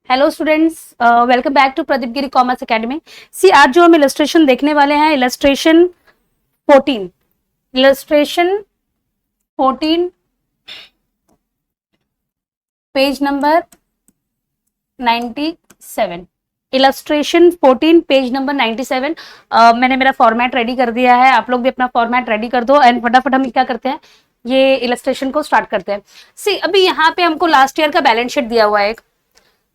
Hello students, welcome back to Pradeep Giri commerce academy. See आज जो हम इलस्ट्रेशन देखने वाले हैं, illustration 14 page number 97। Illustration 14 page number 97। मैंने मेरा फॉर्मेट रेडी कर दिया है, आप लोग भी अपना फॉर्मेट रेडी कर दो एंड फटाफट हम क्या करते हैं, ये इलस्ट्रेशन को स्टार्ट करते हैं। सी अभी यहाँ पे हमको लास्ट ईयर का बैलेंस शीट दिया हुआ है।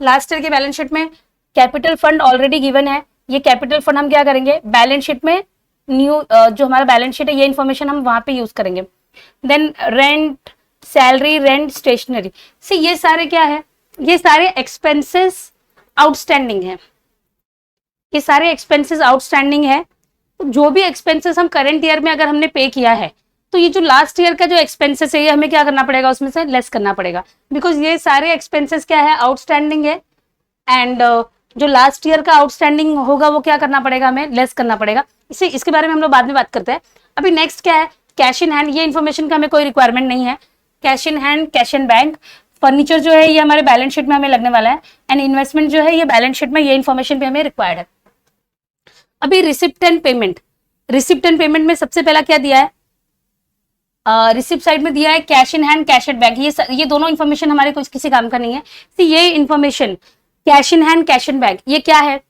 लास्ट ईयर के बैलेंस शीट में कैपिटल फंड ऑलरेडी गिवन है। ये कैपिटल फंड हम क्या करेंगे, बैलेंस शीट में न्यू जो हमारा बैलेंस शीट है ये इन्फॉर्मेशन हम वहां पे यूज करेंगे। Then rent, salary, rent, stationery, see ये सारे क्या है, ये सारे एक्सपेंसेस आउटस्टैंडिंग है। ये सारे एक्सपेंसेस आउटस्टैंडिंग है। तो जो भी एक्सपेंसेस हम करंट ईयर में अगर हमने पे किया है, तो ये जो लास्ट ईयर का जो एक्सपेंसेस है ये हमें क्या करना पड़ेगा, उसमें से लेस करना पड़ेगा। बिकॉज ये सारे एक्सपेंसेस क्या है, आउटस्टैंडिंग है। एंड जो लास्ट ईयर का आउटस्टैंडिंग होगा वो क्या करना पड़ेगा, हमें लेस करना पड़ेगा। इसे इसके बारे में हम लोग बाद में बात करते हैं। अभी नेक्स्ट क्या है, कैश इन हैंड। ये इन्फॉर्मेशन का हमें कोई रिक्वायरमेंट नहीं है। Cash in hand, cash in bank, furniture जो है ये हमारे बैलेंस शीट में हमें लगने वाला है। एंड इन्वेस्टमेंट जो है ये बैलेंस शीट में, ये इन्फॉर्मेशन भी हमें रिक्वायर्ड है। अभी receipt and payment, receipt and payment में सबसे पहला क्या दिया है, रिसिप्ट साइड में दिया है cash in hand, cash at bank. ये दोनों इन्फॉर्मेशन हमारे कुछ किसी काम का नहीं है। सी ये information cash in hand, cash in bank, ये क्या है।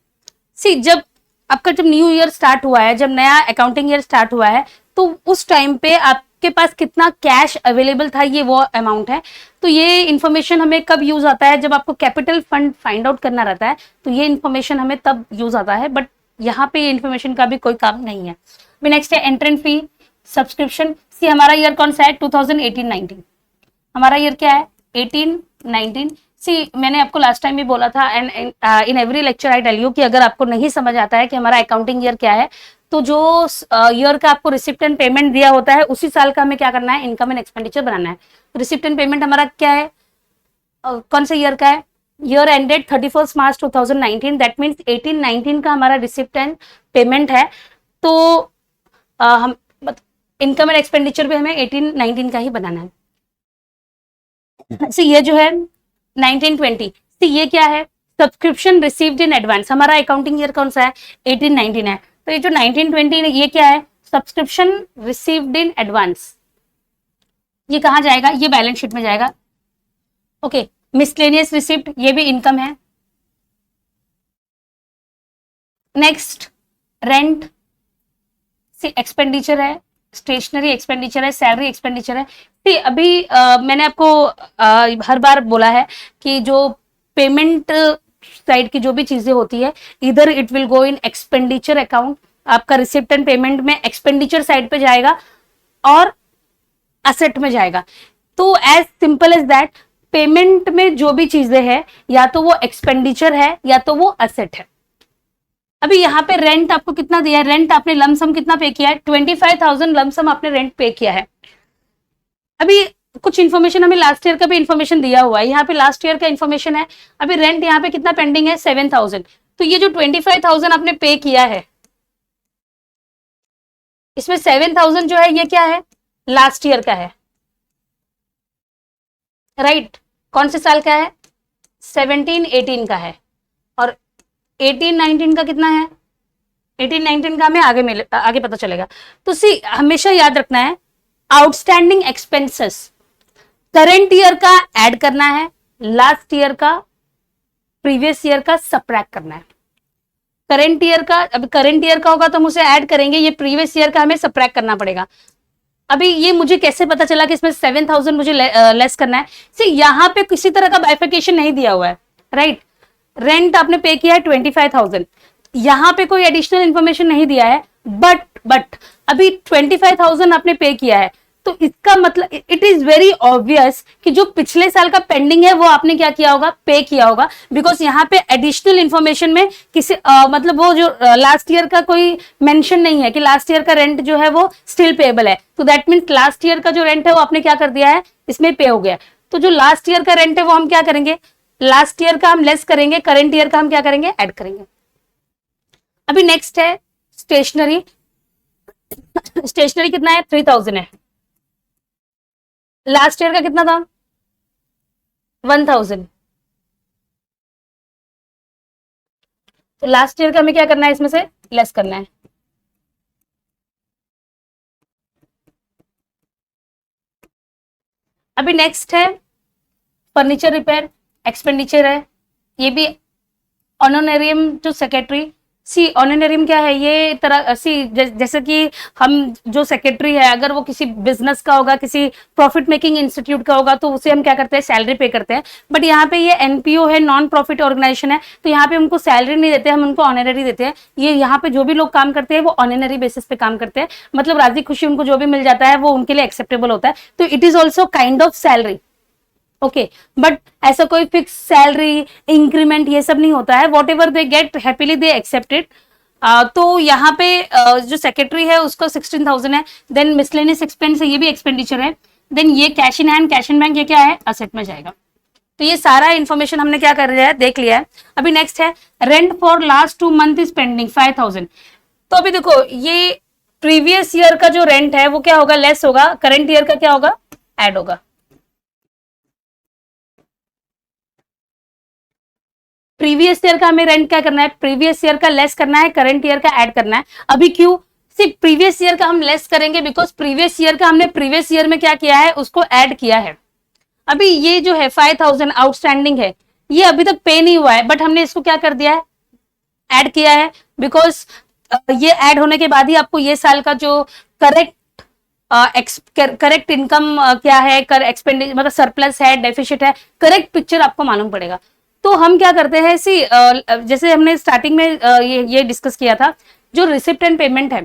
सी जब आपका जब न्यू ईयर स्टार्ट हुआ है, जब नया अकाउंटिंग ईयर स्टार्ट हुआ है, तो उस टाइम पे आपके पास कितना कैश अवेलेबल था, ये वो अमाउंट है। तो ये इन्फॉर्मेशन हमें कब यूज आता है, जब आपको कैपिटल फंड फाइंड आउट करना रहता है, तो ये इन्फॉर्मेशन हमें तब यूज आता है। बट यहाँ पे इन्फॉर्मेशन का भी कोई काम नहीं है। नेक्स्ट है एंट्रेंस फी, सब्सक्रिप्शन। सी हमारा ईयर कौन सा है, 2018-19। हमारा ईयर क्या है, 18-19। सी मैंने आपको लास्ट टाइम भी बोला था and in every lecture I tell you कि अगर आपको नहीं समझ आता है कि हमारा अकाउंटिंग ईयर क्या है, तो जो ईयर का आपको रिसिप्ट एंड पेमेंट दिया होता है उसी साल का हमें क्या करना है, इनकम एंड एक्सपेंडिचर बनाना है। रिसिप्ट एंड पेमेंट हमारा क्या है, कौन से ईयर का है, year ended 31 March 2019। That means 18-19 का हमारा रिसिप्ट एंड पेमेंट है। तो हम इनकम एंड एक्सपेंडिचर भी हमें 18-19 का ही बनाना है। ये जो है 19-20, ये क्या है, सब्सक्रिप्शन रिसीव्ड इन एडवांस। हमारा अकाउंटिंग ईयर कौन सा है, 18-19 है। तो ये जो 19-20 ये क्या है, सब्सक्रिप्शन रिसीव्ड इन एडवांस। ये कहां जाएगा, ये बैलेंस शीट में जाएगा। ओके, मिसलेनियस रिसिप्ट, ये भी इनकम है। नेक्स्ट रेंट, एक्सपेंडिचर है, स्टेशनरी एक्सपेंडिचर है, सैलरी एक्सपेंडिचर है। अभी मैंने आपको हर बार बोला है कि जो पेमेंट साइड की जो भी चीजें होती है, इधर it will go in expenditure account. आपका रिसिप्ट एंड पेमेंट में एक्सपेंडिचर साइड पे जाएगा और असेट में जाएगा। तो as simple as that, payment में जो भी चीजें हैं या तो वो एक्सपेंडिचर है या तो वो असेट है। अभी यहाँ पे रेंट आपको कितना दिया है, रेंट आपने लमसम कितना पे किया है, 25,000 लमसम आपने रेंट पे किया है। अभी कुछ इन्फॉर्मेशन हमें लास्ट ईयर का भी इन्फॉर्मेशन दिया हुआ है, यहाँ पे लास्ट ईयर का इन्फॉर्मेशन है। अभी रेंट यहाँ पे कितना पेंडिंग है, 7,000। तो ये जो 25,000 आपने पे किया है, इसमें 7,000 जो है ये क्या है, लास्ट ईयर का है, राइट। कौन से साल का है, 17-18 का है। और 18-19 का कितना है, 18-19 का हमें आगे पता चलेगा। तो सी हमेशा याद रखना है, आउटस्टैंडिंग एक्सपेंसेस करंट ईयर का ऐड करना है, लास्ट ईयर का, प्रीवियस ईयर का सबट्रैक्ट करना है। करंट ईयर का, अभी करंट ईयर का होगा तो हम उसे ऐड करेंगे, ये प्रीवियस ईयर का हमें सबट्रैक्ट करना पड़ेगा। अभी ये मुझे कैसे पता चला कि इसमें 7,000 मुझे लेस करना है। सी यहाँ पे किसी तरह का बाइफिकेशन नहीं दिया हुआ है, राइट। रेंट आपने पे किया है 25,000, यहां पे कोई एडिशनल इंफॉर्मेशन नहीं दिया है। बट अभी 25,000 आपने पे किया है, तो इसका मतलब इट इज वेरी ऑब्वियस कि जो पिछले साल का पेंडिंग है वो आपने क्या किया होगा, पे किया होगा। बिकॉज यहाँ पे एडिशनल इंफॉर्मेशन में किसी मतलब वो जो लास्ट ईयर का कोई मेंशन नहीं है कि लास्ट ईयर का रेंट जो है वो स्टिल पेएबल है। तो दैट मीन्स लास्ट ईयर का जो रेंट है वो आपने क्या कर दिया है, इसमें पे हो गया। तो जो लास्ट ईयर का रेंट है वो हम क्या करेंगे, लास्ट ईयर का हम लेस करेंगे, करंट ईयर का हम क्या करेंगे, ऐड करेंगे। अभी नेक्स्ट है स्टेशनरी। स्टेशनरी कितना है, 3,000 है। लास्ट ईयर का कितना था, 1,000। तो लास्ट ईयर का हमें क्या करना है, इसमें से लेस करना है। अभी नेक्स्ट है फर्नीचर रिपेयर, एक्सपेंडिचर है, ये भी ऑनोनेरियम टू सेक्रेटरी। सी ऑनोनेरियम क्या है, ये तरह सी जैसे कि हम जो सेक्रेटरी है अगर वो किसी बिजनेस का होगा, किसी प्रॉफिट मेकिंग इंस्टीट्यूट का होगा, तो उसे हम क्या करते हैं, सैलरी पे करते हैं। बट यहाँ पे ये एनपीओ है, नॉन प्रॉफिट ऑर्गेनाइजेशन है, तो यहाँ पे हमको सैलरी नहीं देते, हम उनको ऑनररी देते हैं। ये यहाँ पे जो भी लोग काम करते हैं वो ऑनररी बेसिस पे काम करते हैं, मतलब राजी खुशी उनको जो भी मिल जाता है वो उनके लिए एक्सेप्टेबल होता है। तो it is also kind of salary. Okay, but ऐसा कोई फिक्स सैलरी इंक्रीमेंट ये सब नहीं होता है, what ever they get happily they accepted. तो यहाँ पे जो सेक्रेटरी है उसका 16,000 है। देन मिसलेनियस एक्सपेंस है, ये भी एक्सपेंडिचर है। देन ये cash in hand, cash in bank, ये क्या है, असेट में जाएगा। तो ये सारा इन्फॉर्मेशन हमने क्या कर लिया है, देख लिया है। अभी नेक्स्ट है rent for last 2 month is pending 5,000। तो अभी देखो ये प्रीवियस ईयर का जो रेंट है वो क्या होगा, लेस होगा, करंट ईयर का क्या होगा, ऐड होगा। प्रीवियस ईयर का हमें रेंट क्या करना है, प्रीवियस ईयर का लेस करना है, करंट ईयर का ऐड करना है। अभी क्यों, सिर्फ प्रीवियस ईयर का हम लेस करेंगे बिकॉज प्रीवियस ईयर का हमने प्रीवियस ईयर में क्या किया है, उसको ऐड किया है। अभी ये जो है 5,000 आउटस्टैंडिंग है, ये अभी तक पे नहीं हुआ है, बट हमने इसको क्या कर दिया है, ऐड किया है। बिकॉज ये ऐड होने के बाद ही आपको ये साल का जो करेक्ट करेक्ट इनकम क्या है, एक्सपेंडिचर मतलब सरप्लस है, डेफिसिट है, करेक्ट पिक्चर आपको मालूम पड़ेगा। तो हम क्या करते हैं, सी जैसे हमने स्टार्टिंग में ये डिस्कस किया था, जो रिसिप्ट एंड पेमेंट है,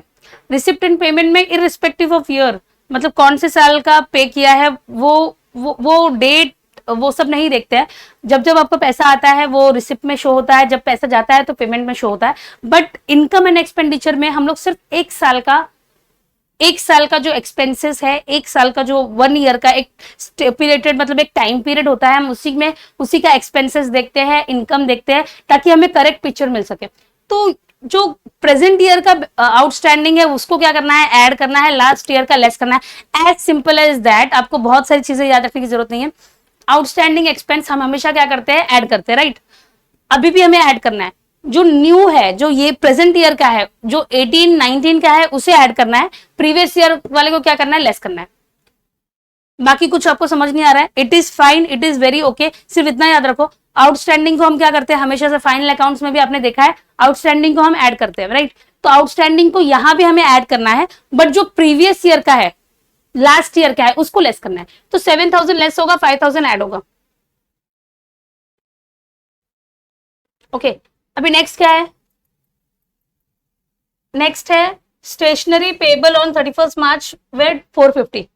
रिसिप्ट एंड पेमेंट में इररिस्पेक्टिव ऑफ ईयर, मतलब कौन से साल का पे किया है, वो डेट वो सब नहीं देखते हैं। जब जब आपका पैसा आता है वो रिसिप्ट में शो होता है, जब पैसा जाता है तो पेमेंट में शो होता है। बट इनकम एंड एक्सपेंडिचर में हम लोग सिर्फ एक साल का जो एक्सपेंसेस है, एक साल का जो 1 ईयर का एक स्टेपुलेटेड मतलब एक टाइम पीरियड होता है, हम उसी का एक्सपेंसेस देखते हैं, इनकम देखते हैं, ताकि हमें करेक्ट पिक्चर मिल सके। तो जो प्रेजेंट ईयर का आउटस्टैंडिंग है उसको क्या करना है, ऐड करना है, लास्ट ईयर का लेस करना है। As simple as that. आपको बहुत सारी चीजें याद रखने की जरूरत नहीं है। आउटस्टैंडिंग एक्सपेंस हम हमेशा क्या करते हैं, ऐड करते हैं, राइट। अभी भी हमें ऐड करना है। जो न्यू है, जो ये प्रेजेंट ईयर का है, जो 18 19 का है, उसे ऐड करना है। प्रीवियस ईयर वाले को क्या करना है, लेस करना है। बाकी कुछ आपको समझ नहीं आ रहा है, it is fine, it is very okay. सिर्फ इतना याद रखो, आउटस्टैंडिंग को हम क्या करते हैं, हमेशा से फाइनल अकाउंट्स में भी आपने देखा है, आउटस्टैंडिंग को हम ऐड करते हैं, राइट। तो आउटस्टैंडिंग को यहां भी हमें ऐड करना है, बट जो प्रीवियस ईयर का है, लास्ट ईयर का है, उसको लेस करना है। तो 7,000 लेस होगा, 5,000 ऐड होगा। ओके, अभी नेक्स्ट क्या है, नेक्स्ट है स्टेशनरी पेबल ऑन 31 मार्च वेट 450।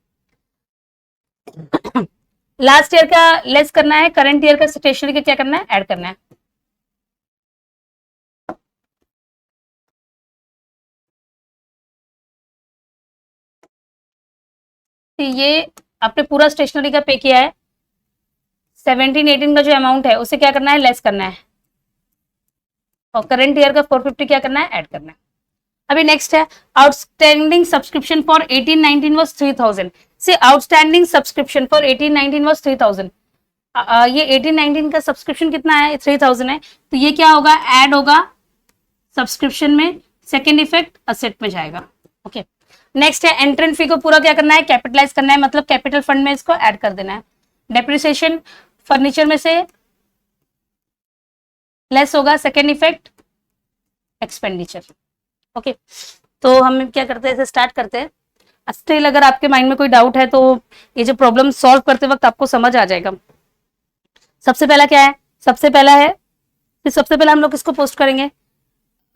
लास्ट ईयर का लेस करना है, करंट ईयर का स्टेशनरी का क्या करना है, ऐड करना है। तो ये आपने पूरा स्टेशनरी का पे किया है, 17 18 का जो अमाउंट है उसे क्या करना है, लेस करना है, और करंट ईयर का 450 क्या करना है, ऐड करना है। अभी नेक्स्ट है आउटस्टैंडिंग सब्सक्रिप्शन फॉर 18 19 वाज 3,000। से आउटस्टैंडिंग सब्सक्रिप्शन फॉर 18 19 वाज 3,000। ये 18 19 का सब्सक्रिप्शन कितना है, 3,000 है। तो ये क्या होगा, ऐड होगा सब्सक्रिप्शन में, सेकेंड इफेक्ट असेट में जाएगा। ओके, नेक्स्ट है एंट्रेंस फी को पूरा क्या करना है, कैपिटलाइज करना है, मतलब कैपिटल फंड में इसको ऐड कर देना है। डेप्रिसिएशन फर्नीचर में से लेस होगा, सेकेंड इफेक्ट एक्सपेंडिचर। ओके, तो हम क्या करते हैं, इसे स्टार्ट करते हैं। स्टिल अगर आपके माइंड में कोई डाउट है तो ये जो प्रॉब्लम सॉल्व करते वक्त आपको समझ आ जाएगा। सबसे पहला क्या है, सबसे पहला है, फिर सबसे पहले हम लोग किसको पोस्ट करेंगे,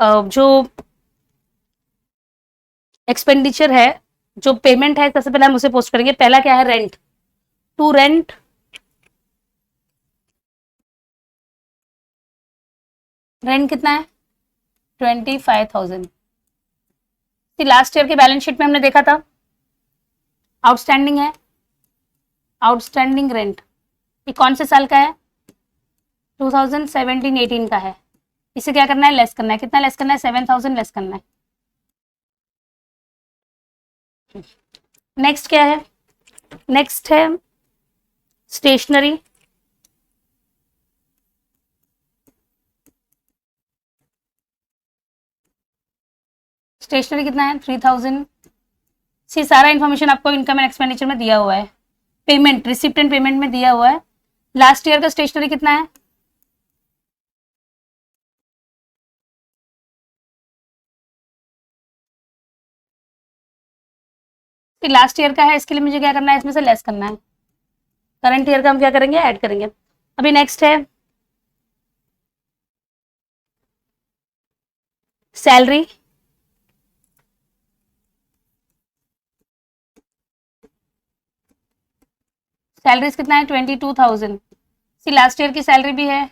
जो एक्सपेंडिचर है, जो पेमेंट है, सबसे पहले हम उसे पोस्ट करेंगे। पहला क्या है, रेंट। टू रेंट रेंट कितना है, 25,000। लास्ट ईयर के बैलेंस शीट में हमने देखा था आउटस्टैंडिंग है, आउटस्टैंडिंग रेंट, ये कौन से साल का है, 2017 18 का है। इसे क्या करना है, लेस करना है। कितना लेस करना है, 7,000 लेस करना है। नेक्स्ट क्या है, नेक्स्ट है स्टेशनरी। स्टेशनरी कितना है 3000। सी सारा इन्फॉर्मेशन आपको इनकम एंड एक्सपेंडिचर में दिया हुआ है, पेमेंट रिसिप्ट एंड पेमेंट में दिया हुआ है। लास्ट ईयर का स्टेशनरी कितना है, लास्ट ईयर का है, इसके लिए मुझे क्या करना है, इसमें से लेस करना है। करंट ईयर का हम क्या करेंगे, ऐड करेंगे। अभी नेक्स्ट है सैलरी। सैलरीज कितना है 22,000। सी लास्ट ईयर की सैलरी भी है,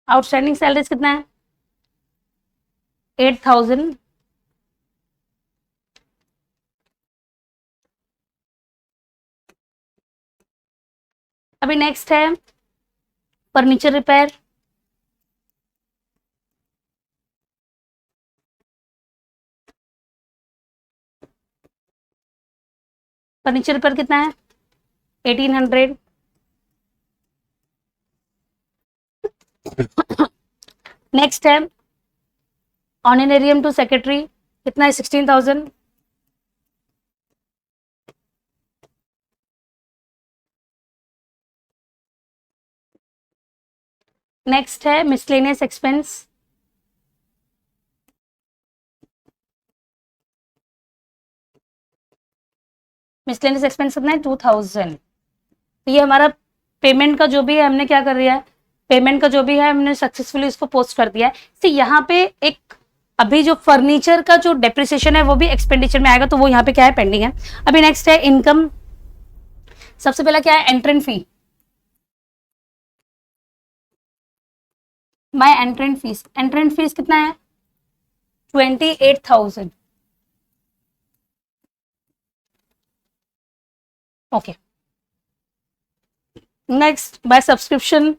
आउटस्टैंडिंग सैलरीज कितना है 8,000। अभी नेक्स्ट है फर्नीचर रिपेयर। फर्नीचर रिपेयर कितना है 1800। नेक्स्ट है ऑनरेरियम टू सेक्रेटरी, कितना है 16,000। नेक्स्ट है मिसलेनियस एक्सपेंस, मिसलेनियस एक्सपेंस कितना है 2000। तो ये हमारा पेमेंट का जो भी है हमने क्या कर दिया है, पेमेंट का जो भी है हमने सक्सेसफुली इसको पोस्ट कर दिया है। तो यहाँ पे एक अभी जो फर्नीचर का जो डेप्रिसिएशन है वो भी एक्सपेंडिचर में आएगा, तो वो यहाँ पे क्या है पेंडिंग है। अभी नेक्स्ट है इनकम। सबसे पहला क्या है entrance fee, my entrance fees, entrance fees कितना है 28,000। ओके नेक्स्ट बाय सब्सक्रिप्शन,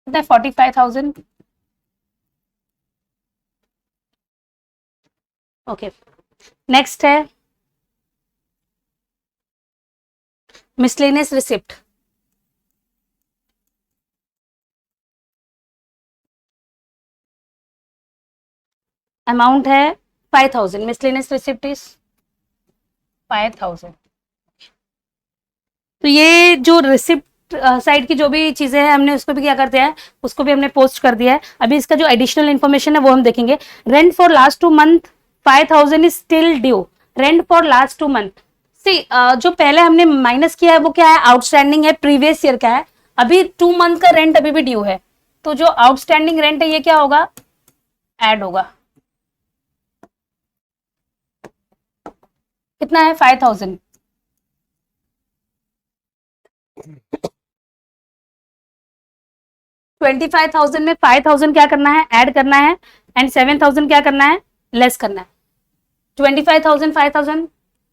कितना है 45,000। ओके नेक्स्ट है मिसलेनियस रिसिप्ट, अमाउंट है 5,000। Miscellaneous receipt is 5,000। तो ये जो रिसिप्ट साइड की जो भी चीजें हैं हमने उसको भी क्या कर दिया है, उसको भी हमने पोस्ट कर दिया है। अभी इसका जो एडिशनल इन्फॉर्मेशन है वो हम देखेंगे। Rent for last 2 month 5,000 is still due, rent for last 2 month. See जो पहले हमने माइनस किया है वो क्या है, आउटस्टैंडिंग है, प्रीवियस ईयर का है। अभी 2 मंथ का रेंट अभी भी ड्यू है, तो जो आउटस्टैंडिंग रेंट है ये क्या होगा, ऐड होगा। कितना है 5,000। 25,000 में 5,000 क्या करना है, ऐड करना है, एंड 7,000 क्या करना है, लेस करना है। 25,000 5,000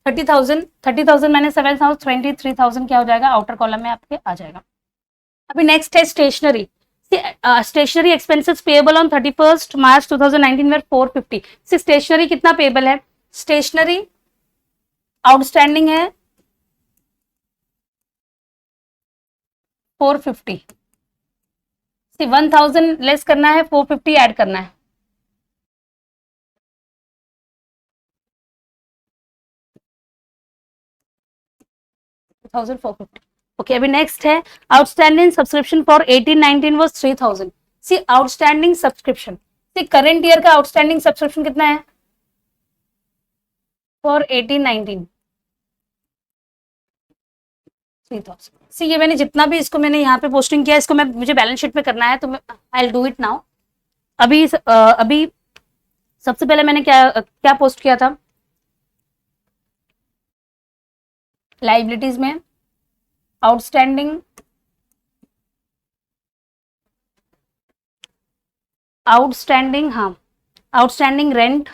30,000, 30,000 मैंने 7,000 23,000 क्या हो जाएगा, आउटर कॉलम में आपके आ जाएगा। अभी नेक्स्ट है stationery. Stationery expenses payable on 31 March 2019 were 450। Stationery कितना पेएबल है, स्टेशनरी आउटस्टैंडिंग है 450। 1,000 लेस करना है, 450 ऐड करना है। ओके अभी नेक्स्ट है outstanding subscription for 18-19 was 3,000। See outstanding subscription, see current year का आउटस्टैंडिंग सब्सक्रिप्शन कितना है फॉर 18-19 3,000। सी ये मैंने जितना भी इसको मैंने यहाँ पे पोस्टिंग किया इसको मैं मुझे बैलेंस शीट में करना है, तो I will do it now. अभी सबसे पहले मैंने क्या क्या पोस्ट किया था, लाइबिलिटीज में आउटस्टैंडिंग हाँ आउटस्टैंडिंग रेंट,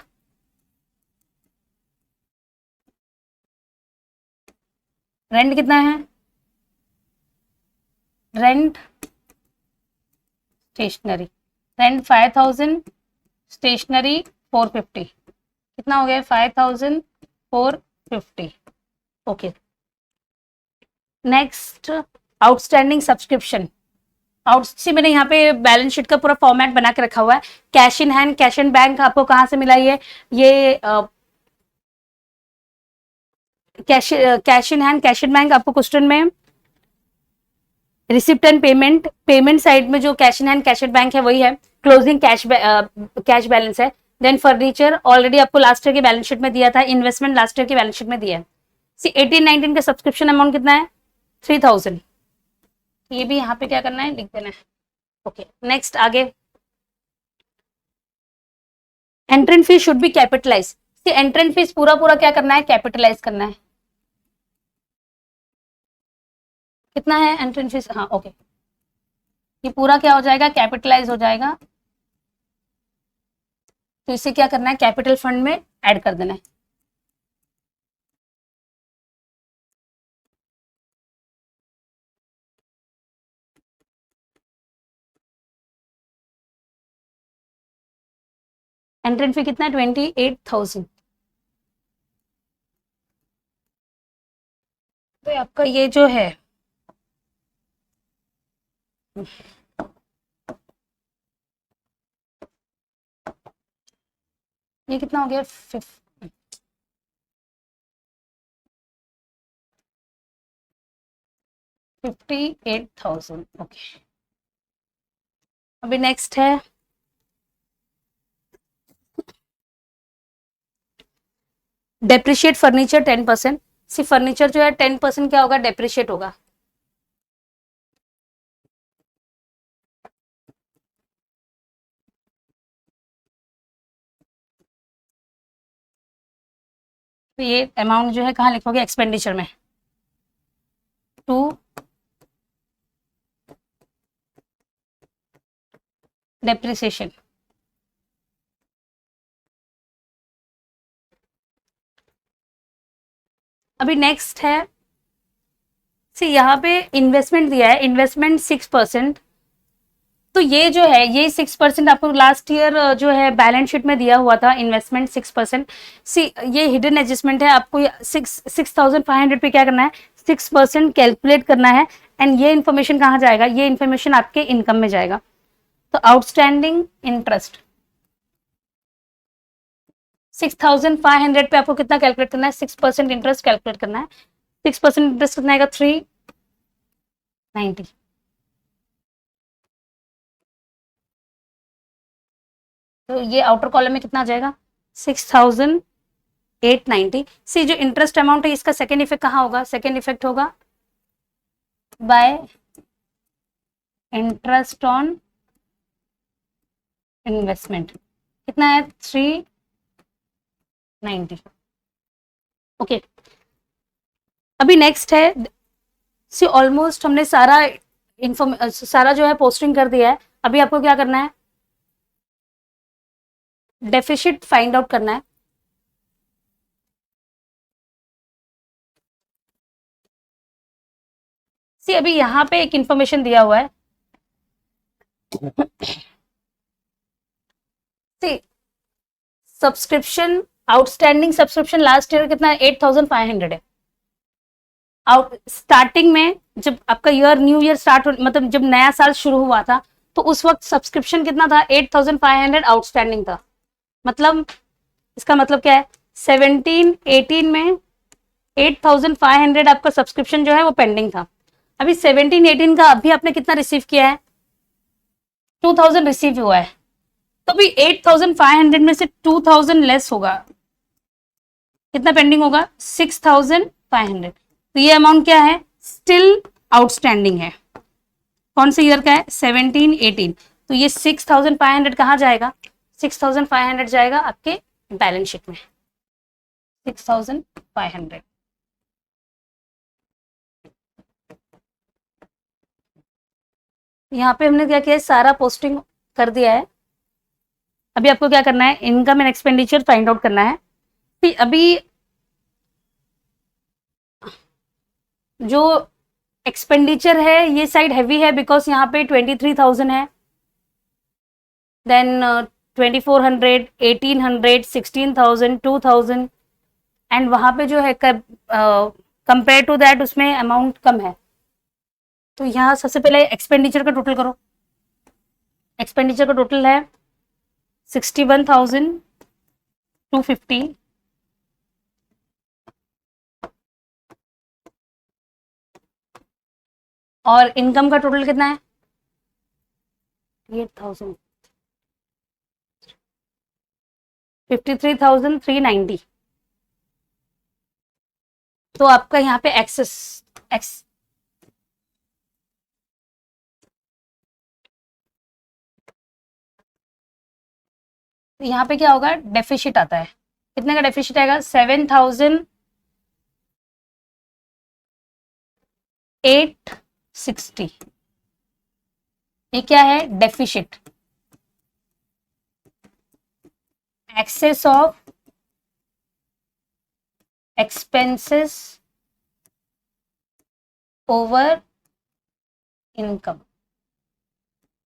रेंट कितना है, रेंट स्टेशनरी, रेंट 5,000 स्टेशनरी 450, कितना हो गया 5450। Okay, next outstanding subscription. See मैंने यहाँ पे बैलेंस शीट का पूरा फॉर्मेट बना के रखा हुआ है। Cash in hand, cash in bank आपको कहाँ से मिला ये cash in hand, cash in bank आपको क्वेश्चन में receipt and payment, payment side में जो cash in hand cash in bank है वही है। क्लोजिंग कैश बैलेंस है। देन फर्नीचर ऑलरेडी आपको लास्ट ईयर के बैलेंस शीट में दिया था। इन्वेस्टमेंट लास्ट ईयर के बैलेंस शीट में दिया है। सी 18-19 का सब्सक्रिप्शन अमाउंट कितना है 3000। ये भी यहाँ पे क्या करना है, लिख देना है। ओके, नेक्स्ट आगे, entrance fee should be capitalize. Entrance fee पूरा पूरा क्या करना है, कैपिटलाइज करना है। कितना है एंट्रेंस फीस, हाँ ओके, ये पूरा क्या हो जाएगा, कैपिटलाइज हो जाएगा। तो इसे क्या करना है, कैपिटल फंड में ऐड कर देना है। एंट्रेंस फी कितना है 28,000। तो आपका ये जो है ये कितना हो गया 58,000। ओके, अभी नेक्स्ट है डेप्रिशिएट फर्नीचर 10%। सिर्फ फर्नीचर जो है 10% क्या होगा, डेप्रिशिएट होगा। तो ये अमाउंट जो है कहाँ लिखोगे, एक्सपेंडिचर में, टू डेप्रिसिएशन। अभी नेक्स्ट है, सी यहाँ पे इन्वेस्टमेंट दिया है, इन्वेस्टमेंट 6%। तो ये जो है ये 6% आपको लास्ट ईयर जो है बैलेंस शीट में दिया हुआ था, इन्वेस्टमेंट 6%। सी ये हिडन एडजस्टमेंट है, आपको 6,500 पे क्या करना है, 6% कैलकुलेट करना है। एंड ये इन्फॉर्मेशन कहाँ जाएगा, ये इन्फॉर्मेशन आपके इनकम में जाएगा। तो आउटस्टैंडिंग इंटरेस्ट 6,500 पे आपको कितना कैलकुलेट करना है, 6% इंटरेस्ट कैलकुलेट करना है। 6% इंटरेस्ट कितना आएगा 390। तो ये आउटर कॉलम में कितना आ जाएगा 6,890। सी जो इंटरेस्ट अमाउंट है इसका सेकेंड इफेक्ट कहाँ होगा, सेकेंड इफेक्ट होगा बाय इंटरेस्ट ऑन इन्वेस्टमेंट। कितना है 390। ओके, अभी नेक्स्ट है, सी ऑलमोस्ट हमने सारा जो है पोस्टिंग कर दिया है। अभी आपको क्या करना है, डेफिसिट फाइंड आउट करना है। सी अभी यहां पे एक इंफॉर्मेशन दिया हुआ है, see subscription outstanding subscription last year कितना है 8,500 है। स्टार्टिंग में जब आपका न्यू ईयर स्टार्ट मतलब जब नया साल शुरू हुआ था तो उस वक्त सब्सक्रिप्शन कितना था 8,500 आउटस्टैंडिंग था। मतलब इसका मतलब क्या है, 17-18 में 8,500 आपका सब्सक्रिप्शन जो है वो पेंडिंग था। अभी 17-18 का अभी आपने कितना रिसीव किया है, 2,000 रिसीव हुआ है। तो अभी 8,500 में से 2,000 लेस होगा, कितना पेंडिंग होगा 6,500। तो ये अमाउंट क्या है, स्टिल आउटस्टैंडिंग है। कौन से ईयर का है 17-18। तो ये 6,500 कहाँ जाएगा, 6,500 जाएगा आपके बैलेंस शीट में, 6,500। यहाँ पे हमने क्या किया है, सारा पोस्टिंग कर दिया है। अभी आपको क्या करना है, income and expenditure find out करना है। अभी जो एक्सपेंडिचर है ये साइड हैवी है बिकॉज यहाँ पे 23,000 है। देन 2400, 1800, 16,000, 2,000 एंड वहां पे जो है कंपेयर टू दैट उसमें अमाउंट कम है। तो यहाँ सबसे पहले एक्सपेंडिचर का टोटल करो। एक्सपेंडिचर का टोटल है 61,250 और इनकम का टोटल कितना है 8,000 53,390। तो आपका यहाँ पे यहाँ पे क्या होगा डेफिशिट आता है। कितने का डेफिशिट आएगा 7,860। ये क्या है deficit excess of expenses over income.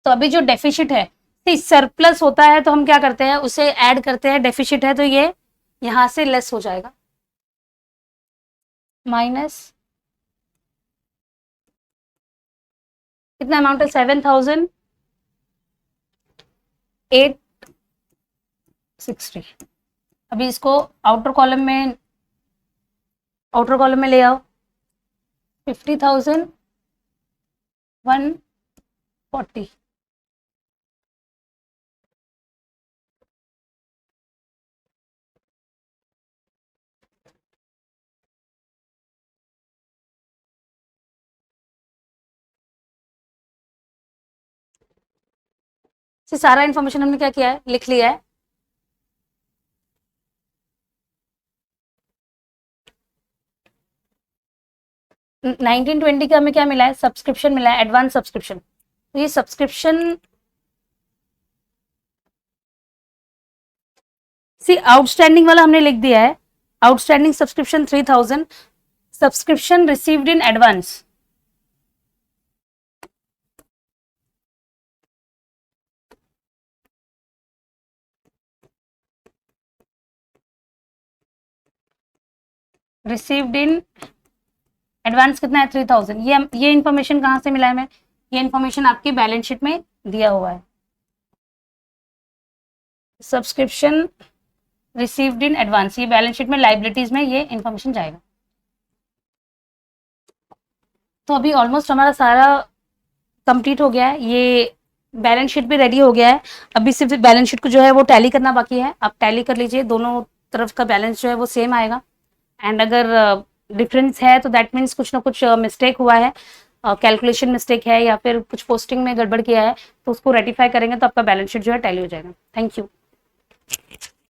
तो अभी जो डेफिशिट है सरप्लस होता है तो हम क्या करते हैं उसे ऐड करते हैं, डेफिशिट है तो ये यहां से लेस हो जाएगा माइनस कितना अमाउंट है 7,860। अभी इसको आउटर कॉलम में ले आओ 50,140। सारा इंफॉर्मेशन हमने क्या किया है लिख लिया है। न 1920 का हमें क्या मिला है सब्सक्रिप्शन मिला है, एडवांस सब्सक्रिप्शन। तो ये सब्सक्रिप्शन आउटस्टैंडिंग वाला हमने लिख दिया है। Outstanding subscription 3,000, subscription received in advance received in advance कितना है 3,000। ये इंफॉर्मेशन कहां से मिला है हमें, ये इंफॉर्मेशन आपकी बैलेंस शीट में दिया हुआ है। सब्सक्रिप्शन रिसीव्ड इन एडवांस ये बैलेंस शीट में लाइबिलिटीज में ये इंफॉर्मेशन जाएगा। तो अभी ऑलमोस्ट हमारा सारा कंप्लीट हो गया है, ये बैलेंस शीट भी रेडी हो गया है। अभी सिर्फ बैलेंस शीट को जो है वो टैली करना बाकी है। आप टैली कर लीजिए, दोनों तरफ का बैलेंस जो है वो सेम आएगा। एंड अगर डिफरेंस है तो दैट मीन्स कुछ ना कुछ मिस्टेक हुआ है, कैलकुलेशन मिस्टेक है या फिर कुछ पोस्टिंग में गड़बड़ किया है, तो उसको रेटिफाई करेंगे तो आपका बैलेंस शीट जो है टैली हो जाएगा। Thank you.